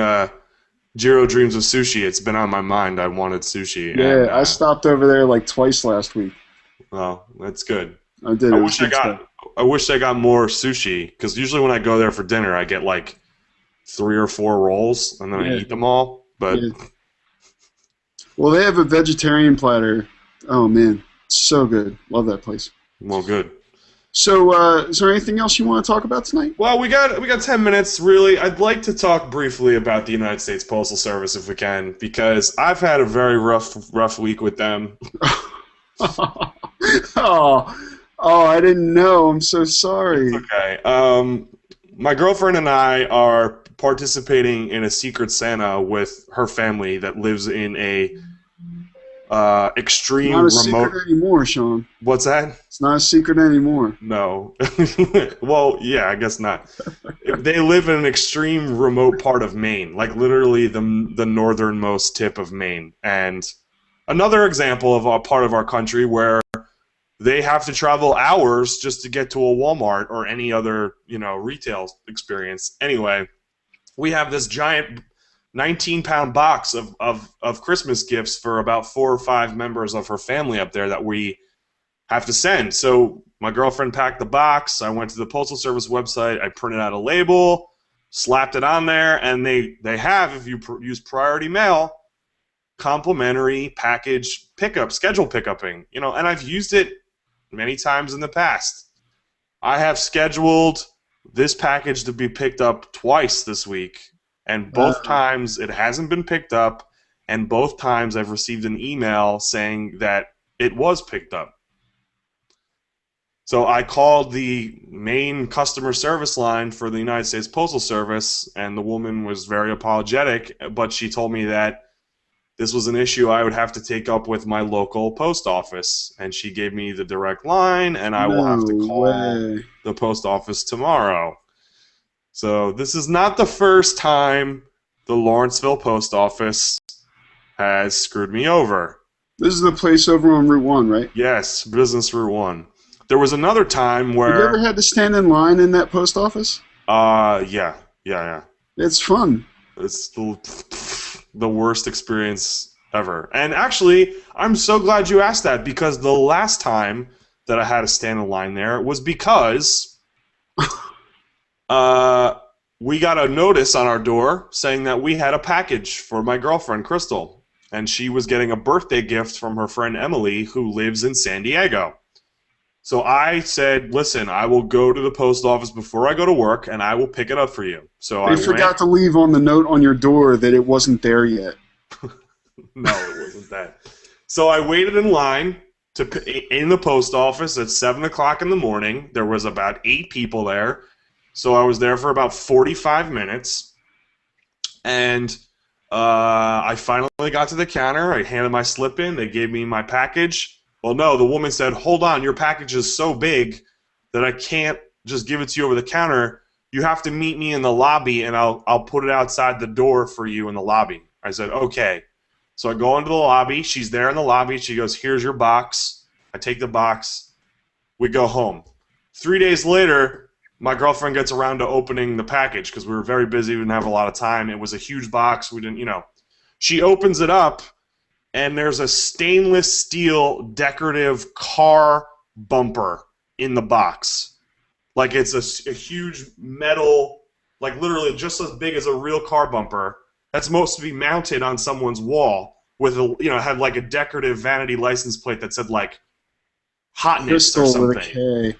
Jiro Dreams of Sushi, it's been on my mind. I wanted sushi. Yeah, And, I stopped over there like twice last week. well, that's good. I did. I wish I got more sushi because usually when I go there for dinner, I get like 3 or 4 rolls and then I eat them all. But Yeah. Well, they have a vegetarian platter. Oh man, it's so good. Love that place. well, good. So, is there anything else you want to talk about tonight? Well, we got 10 minutes really. I'd like to talk briefly about the United States Postal Service if we can, because I've had a very rough week with them. I didn't know. I'm so sorry. Okay. My girlfriend and I are participating in a Secret Santa with her family that lives in a Not a extreme secret remote. anymore, Sean. What's that? It's not a secret anymore. No. Well, yeah, I guess not. They live in an extreme remote part of Maine, like literally the northernmost tip of Maine. And another example of a part of our country where they have to travel hours just to get to a Walmart or any other, retail experience. Anyway, we have this giant 19-pound box of Christmas gifts for about 4 or 5 members of her family up there that we have to send. So my girlfriend packed the box. I went to the Postal Service website. I printed out a label, slapped it on there, and they have, if you use priority mail, complimentary package pickup, schedule pickuping. And I've used it many times in the past. I have scheduled this package to be picked up twice this week, and both times it hasn't been picked up, and both times I've received an email saying that it was picked up. So I called the main customer service line for the United States Postal Service, and the woman was very apologetic, but she told me that this was an issue I would have to take up with my local post office, and she gave me the direct line, and I will have to No call way. the post office tomorrow. So this is not the first time the Lawrenceville post office has screwed me over. This is the place over on Route 1, right? Yes, Business Route 1. There was another time Have you ever where, had to stand in line in that post office? yeah. It's fun. It's the worst experience ever. And actually, I'm so glad you asked that, because the last time that I had to stand in line there was because we got a notice on our door saying that we had a package for my girlfriend, Crystal, and she was getting a birthday gift from her friend Emily, who lives in San Diego. So I said, listen, I will go to the post office before I go to work, and I will pick it up for you. So They I forgot to leave on the note on your door that it wasn't there yet. No, it wasn't that. So I waited in line in the post office at 7 o'clock in the morning. There was about 8 people there. So I was there for about 45 minutes. And I finally got to the counter. I handed my slip in. They gave me my package. Well, no, the woman said, hold on, your package is so big that I can't just give it to you over the counter. You have to meet me in the lobby, and I'll put it outside the door for you in the lobby. I said, okay. So I go into the lobby. She's there in the lobby. She goes, here's your box. I take the box. We go home. 3 days later, my girlfriend gets around to opening the package because we were very busy. We didn't have a lot of time. It was a huge box. We didn't, She opens it up, and there's a stainless steel decorative car bumper in the box. Like it's a huge metal, like literally just as big as a real car bumper that's supposed to be mounted on someone's wall with had like a decorative vanity license plate that said like hotness or Crystal with a something. K.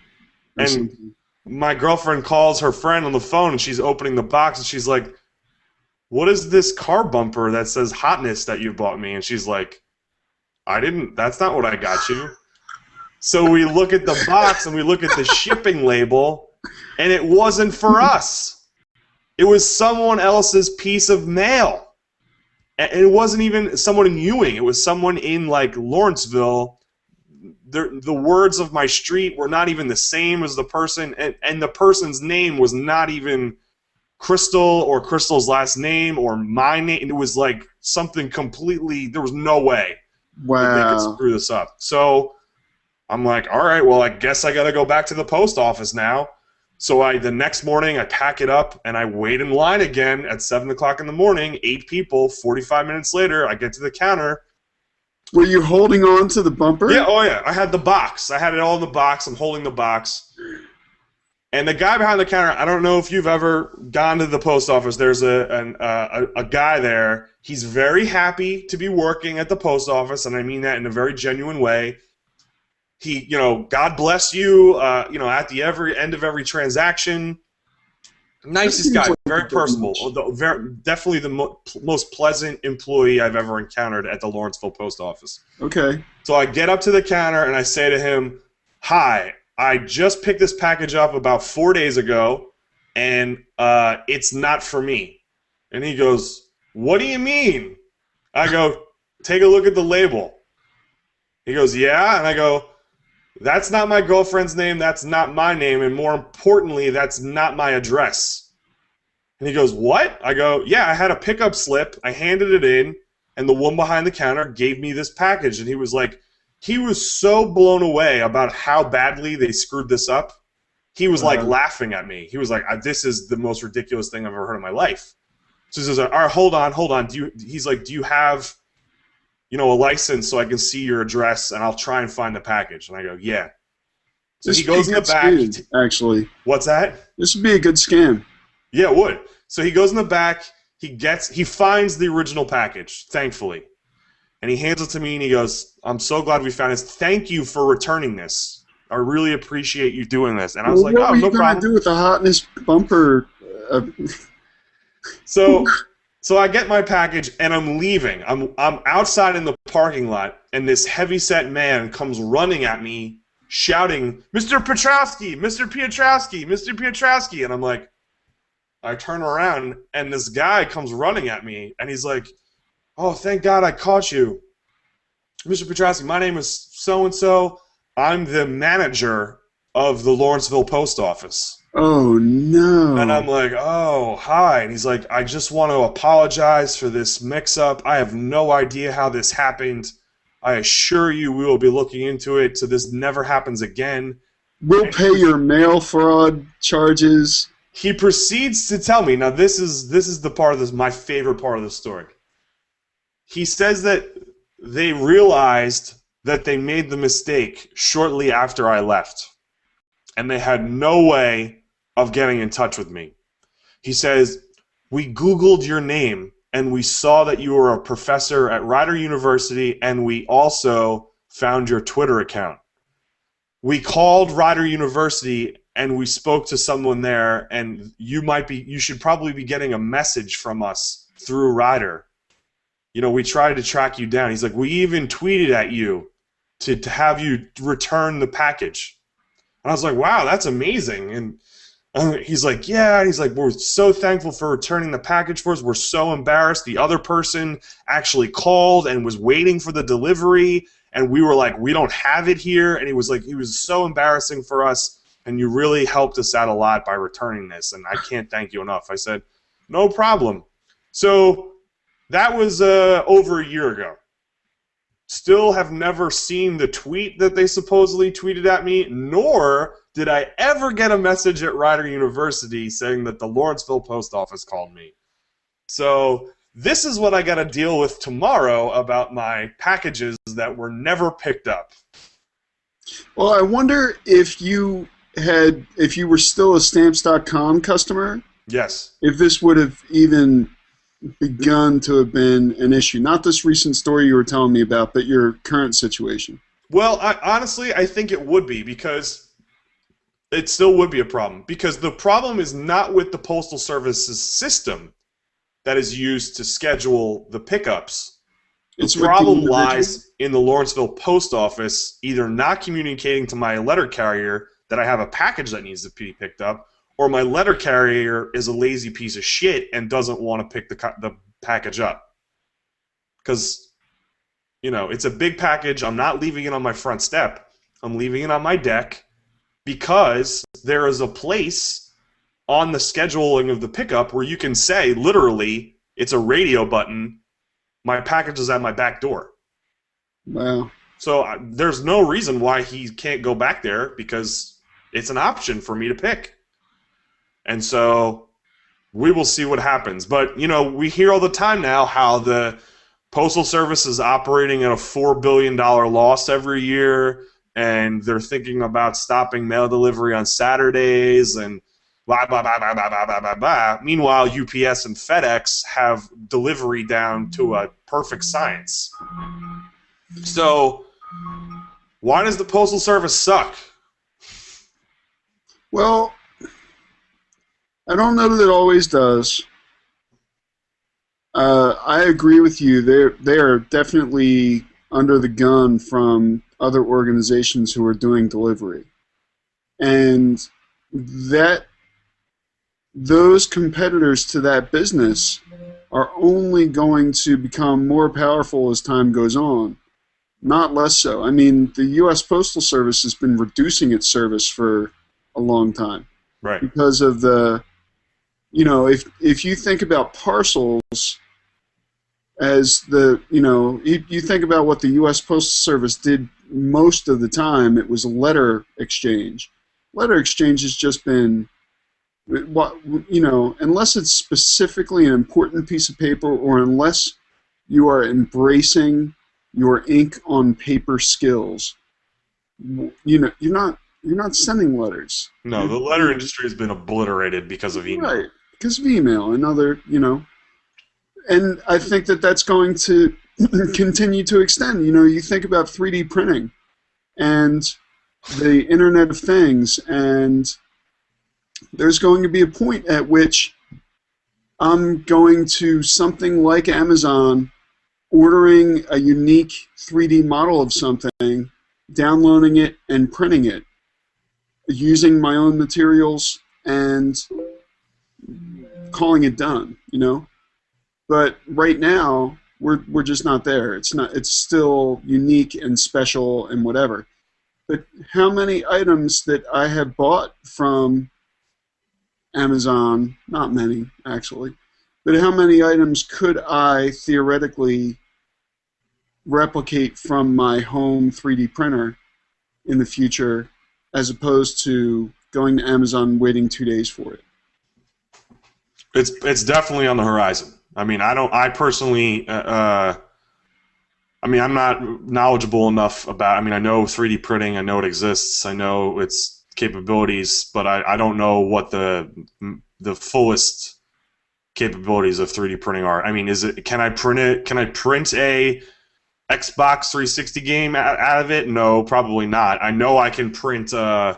And Something. my girlfriend calls her friend on the phone, and she's opening the box, and she's like, what is this car bumper that says hotness that you bought me? And she's like, that's not what I got you. So we look at the box and we look at the shipping label, and it wasn't for us. It was someone else's piece of mail. And it wasn't even someone in Ewing. It was someone in like Lawrenceville. The words of my street were not even the same as the person, and the person's name was not even Crystal or Crystal's last name or my name. It was like something completely, there was no way that they could Wow. screw this up. So I'm like, all right, well, I guess I got to go back to the post office now. So the next morning I pack it up and I wait in line again at 7 o'clock in the morning, 8 people, 45 minutes later, I get to the counter. Were you holding on to the bumper? Yeah, oh yeah, I had the box. I had it all in the box. I'm holding the box. And the guy behind the counter, I don't know if you've ever gone to the post office. There's a guy there. He's very happy to be working at the post office, and I mean that in a very genuine way. He, God bless you, at the end of every transaction. Nicest guy, like very personable. Definitely the most pleasant employee I've ever encountered at the Lawrenceville post office. Okay. So I get up to the counter and I say to him, hi, I just picked this package up about 4 days ago, and it's not for me. And he goes, what do you mean? I go, take a look at the label. He goes, yeah. And I go, that's not my girlfriend's name. That's not my name. And more importantly, that's not my address. And he goes, what? I go, yeah, I had a pickup slip. I handed it in, and the one behind the counter gave me this package. And he was like, he was so blown away about how badly they screwed this up. He was like laughing at me. He was like, this is the most ridiculous thing I've ever heard in my life. So he says, all right, hold on. He's like, do you have, a license so I can see your address and I'll try and find the package? And I go, yeah. So This he would be a goes in the good back. scam, actually. What's that? This would be a good scam. Yeah, it would. So he goes in the back. He finds the original package, thankfully. And he hands it to me and he goes, I'm so glad we found this. Thank you for returning this. I really appreciate you doing this. And I was like, what oh, were no you problem. going to do with the hotness bumper? So I get my package and I'm leaving. I'm outside in the parking lot, and this heavyset man comes running at me, shouting, Mr. Piotrowski, Mr. Piotrowski, Mr. Piotrowski. And I'm like, I turn around and this guy comes running at me and he's like, oh, thank God I caught you. Mr. Piotrowski, my name is so-and-so. I'm the manager of the Lawrenceville Post Office. Oh, no. And I'm like, oh, hi. And he's like, I just want to apologize for this mix-up. I have no idea how this happened. I assure you we will be looking into it so this never happens again. We'll pay your mail fraud charges. He proceeds to tell me, now this is the part of this, my favorite part of the story. He says that they realized that they made the mistake shortly after I left, and they had no way of getting in touch with me. He says, we Googled your name, and we saw that you were a professor at Rider University, and we also found your Twitter account. We called Rider University, and we spoke to someone there, and you should probably be getting a message from us through Rider. We tried to track you down. He's like, we even tweeted at you to have you return the package. And I was like, wow, that's amazing. And he's like, yeah. And he's like, we're so thankful for returning the package for us. We're so embarrassed. The other person actually called and was waiting for the delivery. And we were like, we don't have it here. And he was like, it was so embarrassing for us. And you really helped us out a lot by returning this. And I can't thank you enough. I said, no problem. So that was over a year ago. Still have never seen the tweet that they supposedly tweeted at me, nor did I ever get a message at Rider University saying that the Lawrenceville Post Office called me. So this is what I got to deal with tomorrow about my packages that were never picked up. Well, I wonder if you were still a Stamps.com customer. Yes. If this would have even begun to have been an issue. Not this recent story you were telling me about, but your current situation. Well, honestly, I think it would be, because it still would be a problem. Because the problem is not with the Postal Service's system that is used to schedule the pickups. The problem lies in the Lawrenceville Post Office either not communicating to my letter carrier that I have a package that needs to be picked up, or my letter carrier is a lazy piece of shit and doesn't want to pick the package up. Because, it's a big package. I'm not leaving it on my front step. I'm leaving it on my deck because there is a place on the scheduling of the pickup where you can say, literally, it's a radio button, my package is at my back door. Wow. So there's no reason why he can't go back there, because it's an option for me to pick. And so we will see what happens. But, we hear all the time now how the Postal Service is operating at a $4 billion loss every year, and they're thinking about stopping mail delivery on Saturdays, and blah, blah, blah, blah, blah, blah, blah, blah, blah. Meanwhile, UPS and FedEx have delivery down to a perfect science. So why does the Postal Service suck? Well, I don't know that it always does. I agree with you. They are definitely under the gun from other organizations who are doing delivery, and those competitors to that business are only going to become more powerful as time goes on. not less so. I mean, the U.S. Postal Service has been reducing its service for a long time Right. because of if you think about parcels as you think about what the U.S. Postal Service did most of the time, it was letter exchange. Letter exchange has just been what unless it's specifically an important piece of paper, or unless you are embracing your ink on paper skills, you're not sending letters. No, the letter industry has been obliterated because of email. Right, because of email and other, and I think that that's going to continue to extend. You think about 3D printing and the Internet of Things, and there's going to be a point at which I'm going to something like Amazon, ordering a unique 3D model of something, downloading it, and printing it, using my own materials, and calling it done. But right now, we're just not there. It's not. It's still unique and special and whatever. But how many items that I have bought from Amazon? Not many, actually. But how many items could I theoretically replicate from my home 3D printer in the future, as opposed to going to Amazon and waiting 2 days for it? It's definitely on the horizon. I mean, I personally, I mean, I'm not knowledgeable enough about. I mean, I know 3D printing. I know it exists. I know its capabilities, but I don't know what the fullest capabilities of 3D printing are. I mean, can I print it? Can I print a Xbox 360 game out of it? No, probably not. I know I can print No,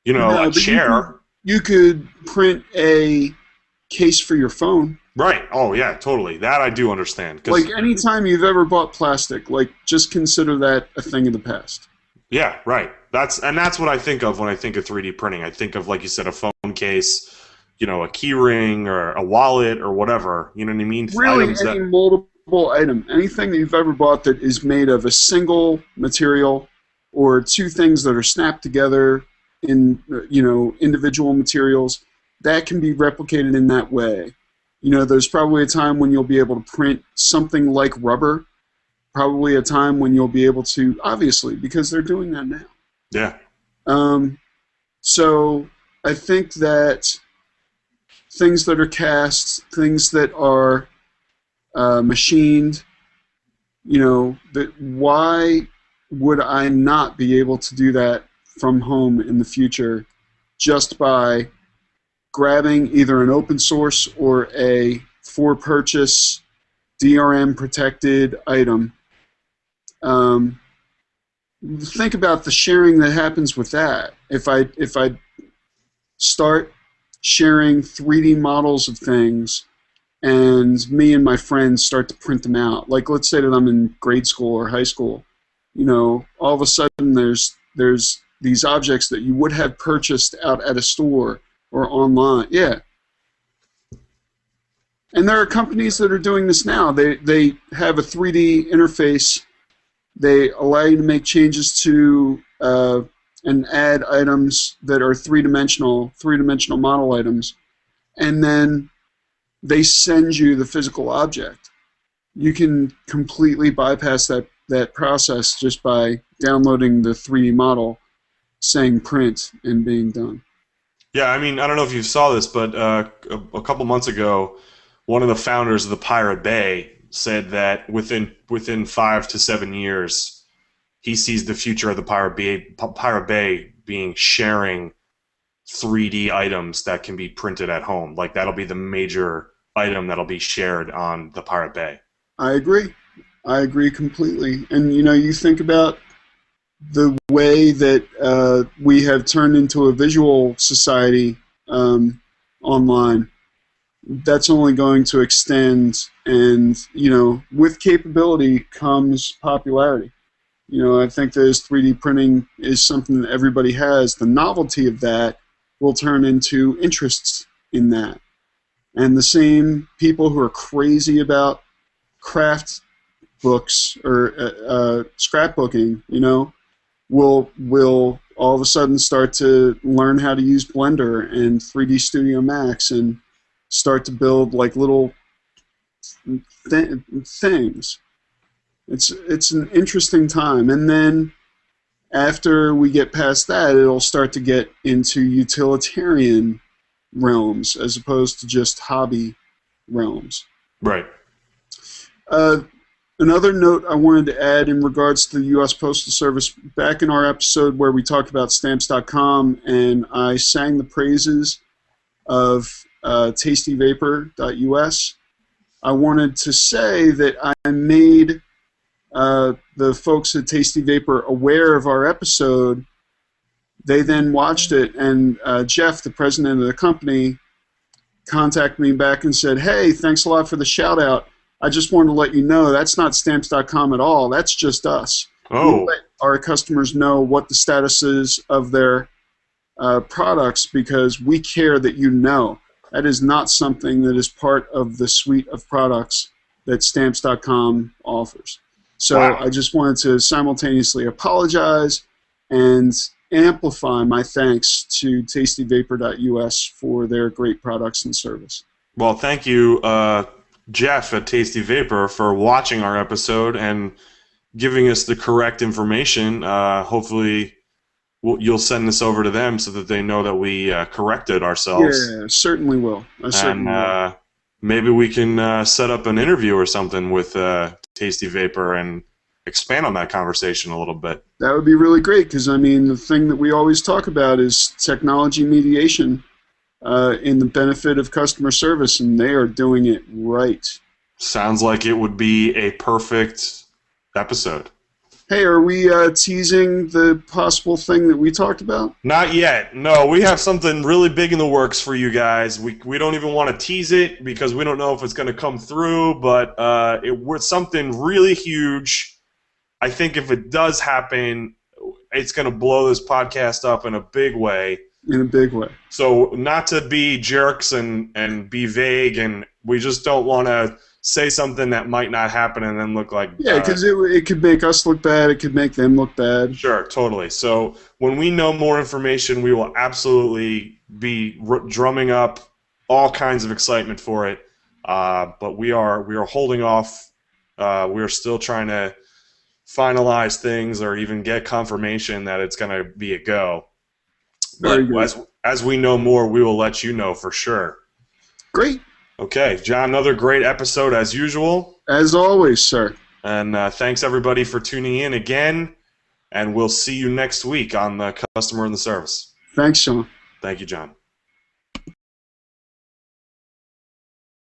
a but chair. you could print a case for your phone. Right. Oh yeah, totally. That I do understand. Like, anytime you've ever bought plastic, like, just consider that a thing of the past. Yeah, right. That's what I think of when I think of 3D printing. I think of, like you said, a phone case, a key ring or a wallet or whatever. You know what I mean? Really, Items any that. moldable item, anything that you've ever bought that is made of a single material, or two things that are snapped together in individual materials, that can be replicated in that way. There's probably a time when you'll be able to print something like rubber. Probably a time when you'll be able to, obviously, because they're doing that now. Yeah. So I think that things that are cast, things that are machined, that why would I not be able to do that from home in the future, just by grabbing either an open source or a for purchase DRM protected item? Think about the sharing that happens with that. If I start sharing 3D models of things, and me and my friends start to print them out, like, let's say that I'm in grade school or high school, all of a sudden there's these objects that you would have purchased out at a store or online. Yeah. And there are companies that are doing this now. They have a 3D interface. They allow you to make changes to and add items that are three-dimensional model items, and then they send you the physical object. You can completely bypass that process just by downloading the 3D model, saying print, and being done. Yeah, I mean, I don't know if you saw this, but a couple months ago, one of the founders of the Pirate Bay said that within 5 to 7 years, he sees the future of the Pirate Bay being sharing 3D items that can be printed at home. Like, that'll be the major item that'll be shared on the Pirate Bay. I agree. I agree completely. And you think about the way that we have turned into a visual society online. That's only going to extend, and with capability comes popularity. I think that as 3D printing is something that everybody has, the novelty of that will turn into interests in that. And the same people who are crazy about craft books or scrapbooking, will all of a sudden start to learn how to use Blender and 3D Studio Max and start to build like little things. It's an interesting time, and then after we get past that, it'll start to get into utilitarian realms as opposed to just hobby realms. Right. Uh, Another note I wanted to add in regards to the U.S. Postal Service, back in our episode where we talked about stamps.com and I sang the praises of tastyvapor.us, I wanted to say that I made the folks at Tasty Vapor aware of our episode. They then watched it, and Jeff, the president of the company, contacted me back and said, "Hey, thanks a lot for the shout out. I just wanted to let you know that's not stamps.com at all. That's just us. We Oh, let our customers know what the status is of their products because we care that you know. That is not something that is part of the suite of products that stamps.com offers." So wow. I just wanted to simultaneously apologize and amplify my thanks to tastyvapor.us for their great products and service. Well, thank you, Jeff at Tasty Vapor, for watching our episode and giving us the correct information. Hopefully, you'll send this over to them so that they know that we corrected ourselves. Yeah, certainly will. I certainly will. And maybe we can set up an interview or something with Tasty Vapor and expand on that conversation a little bit. That would be really great because, I mean, the thing that we always talk about is technology mediation in the benefit of customer service, and they are doing it right. Sounds like it would be a perfect episode. Hey, are we teasing the possible thing that we talked about? Not yet. No, we have something really big in the works for you guys. We don't even want to tease it because we don't know if it's going to come through, but it's something really huge. I think if it does happen, it's going to blow this podcast up in a big way. In a big way. So not to be jerks and be vague, and we just don't want to say something that might not happen and then look like... Yeah, because it could make us look bad. It could make them look bad. Sure, totally. So when we know more information, we will absolutely be drumming up all kinds of excitement for it. But we are holding off. We are still trying to finalize things or even get confirmation that it's going to be a go. Very But good. as we know more, we will let you know for sure. Great. Okay, John, another great episode as usual. As always, sir. And thanks, everybody, for tuning in again. And we'll see you next week on the Customer and the Service. Thanks, Sean. Thank you, John.